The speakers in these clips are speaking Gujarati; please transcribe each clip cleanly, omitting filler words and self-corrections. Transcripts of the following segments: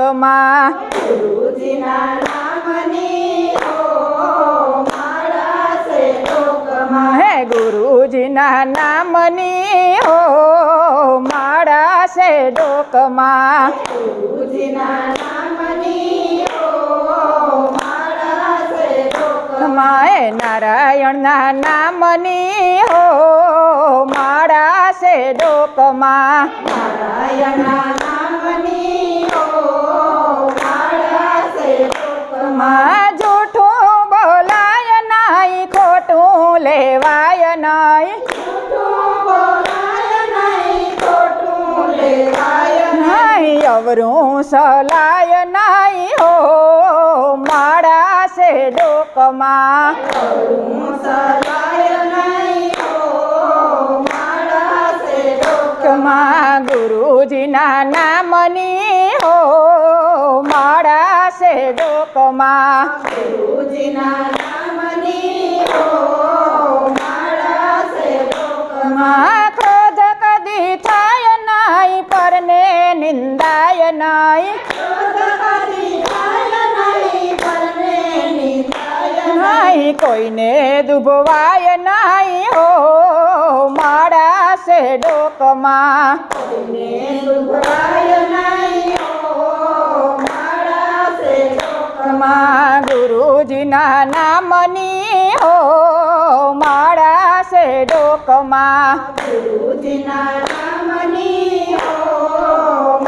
ડોકમાં ગુરુજીના નામની હો માળા છે ડોકમાં હે ગુરુજીના નામની હો માળા છે ડોકમાં ગુરુજીના નામની હો માળા છે ડોકમાં હે નારાયણના નામની હો માળા છે ડોકમાં નારાયણના નામની હો માળા છે ડોકમાં જૂઠું બોલાય નહીં ખોટું લેવાય નહીં ખોટું બોલાય નહીં ખોટું લેવાય નહીં અવરું સલાય નહીં હો માળા છે ડોકમાં અવરું સલાય નહીં હો માળા છે ડોકમાં ગુરુજીના નામની હો માળા છે ડોકમાં ગુરુજીના નામની હો માળા છે ડોકમાં ક્રોધ કદી થાય નહીં પરને નિંદાય નહીં ક્રોધ કદી થાય નહીં પરને નિંદાય નહીં કોઈને દુભવાય નહીં હો માળા છે ડોકમાં કોઈને દુભાય નહીં હો માળા છે ડોકમાં ગુરુજીના નામની હો માળા છે ડોકમાં ગુરુજીના નામની હો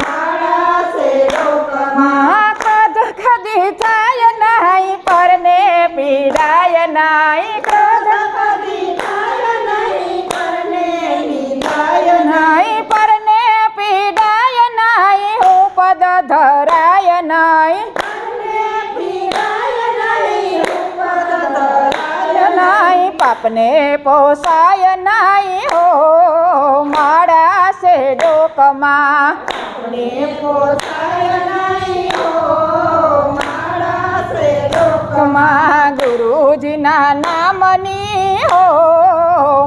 માળા છે ડોકમાં ક્રોધ કદી થાય નહીં પરને પીડાય નહીં ક્રોધ કદી થાય નહીં પરને નિંદાય નહીં પરને પીડાય નહીં હું પદ ધરાય નહીં પરને પીડાય નહીં ઉપદ ધરાય નહીં પાપને પોસાય નહીં હો માળા છે ડોકમાં ને પોસાય નહીં હો માળા છે ડોકમાં ગુરુજીના નામની હો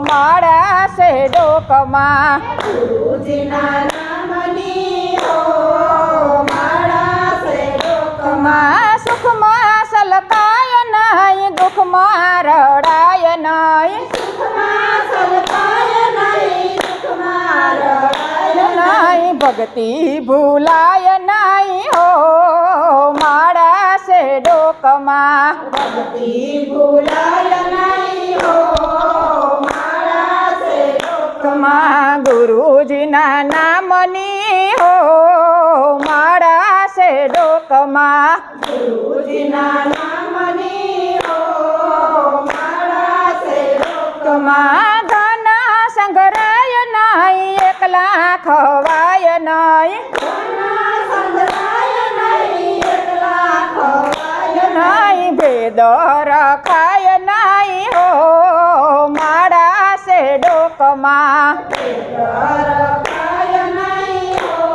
માળા છે ડોકમાં ગુરુજીના નામની હો માળા છે ડોકમાં સુખમાં સલકાય નહીં દુઃખમાં રડાય નહીં સુખમાં સલકાય નહીં દુઃખમાં રડાય નહીં ભક્તિ ભૂલાય નહીં હો માળા છે ડોકમાં ભક્તિ ભૂલાય નહીં હો માળા છે ડોકમાં ગુરુજીના નામની હો માળા છે ડોકમાં ગુરુજીના નામની હો માળા છે ડોકમાં ધન સંગ્રહાય નહીં એકલા ખવાય નહીં ડોકમાં સંગ્રહાય નહીં એકલા ખવાય નહીં ભેદ રખાય નહીં હો માળા છે ડોકમાં રખાય નહીં હો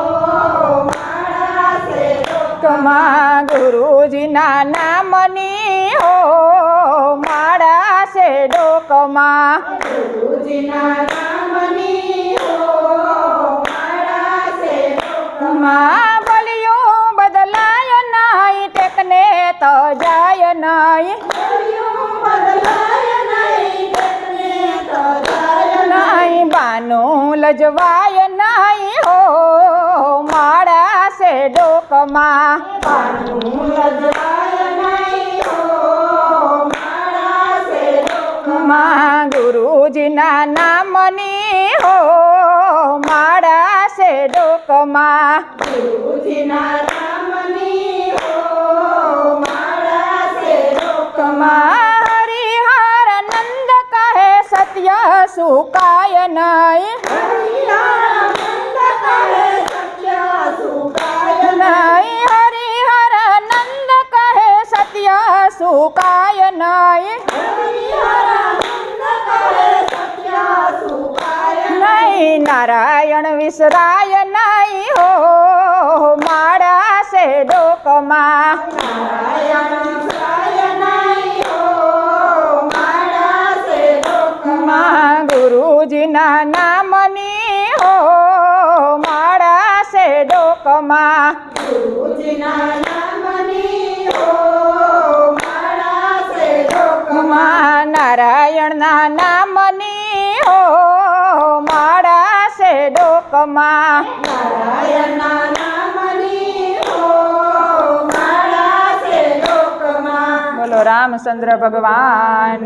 માળા છે ડોકમાં ગુરુજીના નામની હો માળા છે ડોકમાં ગુરુજીના નામની હો માળા છે માં બોલ્યું બદલાય નહીં ટેકને તો જાય નહીં બદલાય નહીં તેમને તો જાય નહીં બાનું લજવાય નહીં હો માળા છે ડોકમાં પાનું લજવાય નહીં હો માળા છે માં ગુરુજીના નામની હો માળા છે ડોકમાં ગુરુજીના નામની હો માળા છે માં હરિહર નંદ કહે સત્ય સુકાય નહીં હરિહરાનંદ કહે સત્ય સુકાય નહીં હરિહર નંદ કહે સત્ય સુકાય નહીં હરિહરાનંદ કહે સત્ય સુકાય નહીં નારાયણ વિસરાય નહીં હો માળા છે ડોકમાં નારાયણ વિસરાય નહીં હો માળા છે માં ગુરુજીના નામની હો માળા છે ડોકમાં ગુરુજી ગુરુજીના નામની હો માળા છે લોકમાં. માં નારાયણના નામની હો માળા છે ડોકમાં. નારાયણના નામની હો માળા છે લોકમાં. બોલો રામચંદ્ર ભગવાન